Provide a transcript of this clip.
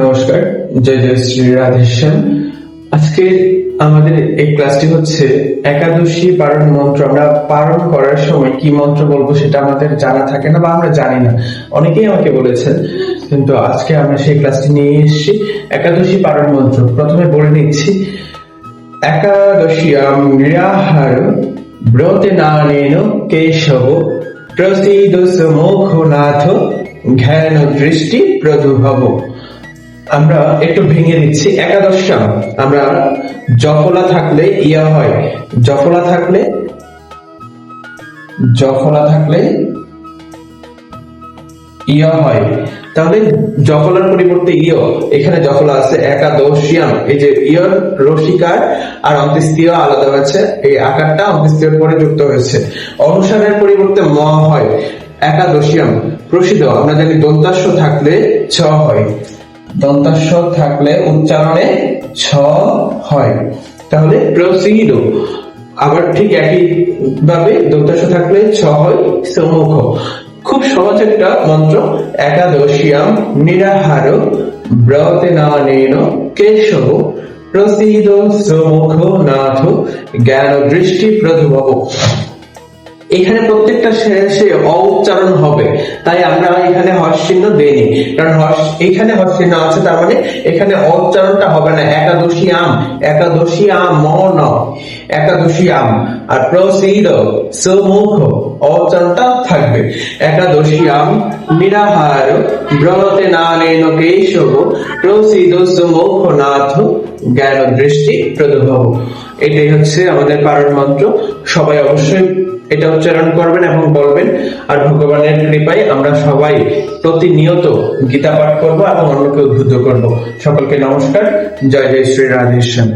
নমস্কার, জয় জয় শ্রী রাধেশ্যাম। আজকে আমাদের এই ক্লাসটি হচ্ছে একাদশী পারণ মন্ত্র। আমরা পারণ করার সময় কি মন্ত্র বলবো সেটা আমাদের জানা থাকে না বা আমরা জানি না, অনেকেই আমাকে বলেছেন। কিন্তু আজকে আমরা সেই ক্লাসটি নিয়ে এসেছি, একাদশী পারণ মন্ত্র। প্রথমে বলে নিচ্ছি, একাদশীয়াম নিরাহার ব্রতে নানেন কেশব প্রসীদ সমুখনাথ জ্ঞান দৃষ্টি প্রদুভব। আমরা একটু ভেঙে দিচ্ছি। একাদশাম আমরা জফলা থাকলে ইয়া হয়, জফলা থাকলে ইয়া হয়, তাহলে জফলার পরিবর্তে ইয়, এখানে জফলা আছে। একাদশিয়াম, এই যে ইয়র রসিকার আর অন্ত্যেষ্টিয় আলাদা হয়েছে, এই আকারটা অন্ত্যেষ্টিয়র পরে যুক্ত হয়েছে। অনুসারের পরিবর্তে ম হয়। একাদশিয়াম প্রসিদ্ধ, আমরা জানি দন্তাস্য থাকলে ছ হয়, দন্তাস্য থাকলে উচ্চারণে ছ হয়, তাহলে প্রসিদ্ধ। আবার ঠিক একই ভাবে দন্তাস্য থাকলে ছ হয়, সম্মুখ। খুব সহজ একটা মন্ত্র। একাদশীয়াম নিরাহার ব্রতে নানেন কেশব প্রসীদ সমুখ নাথ জ্ঞান দৃষ্টি প্রদুভব। এখানে প্রত্যেকটা শেষে অ উচ্চারণ হবে, তাই আমরা এখানে হর্ষ চিহ্ন দেইনি, কারণ এখানে হর্ষ চিহ্ন আছে, তার মানে এখানে অ উচ্চারণটা হবে না। একাদশী আম ম ন, একাদশী আম। আর প্রসীদ সমুখ অ উচ্চারণটা থাকবে। একাদশী আম নিরাহার ব্রতে নানেন কেশব প্রসীদ সমুখ নাথ জ্ঞান দৃষ্টি প্রদুভব। এটাই হচ্ছে আমাদের পারণ মন্ত্র। সবাই অবশ্যই এটা উচ্চারণ করবেন এবং বলবেন। আর ভগবানের কৃপায় আমরা সবাই প্রতিনিয়ত গীতা পাঠ করব এবং অন্যকে উদ্বুদ্ধ করব। সকলকে নমস্কার, জয় জয় শ্রী রাধেশ্যাম।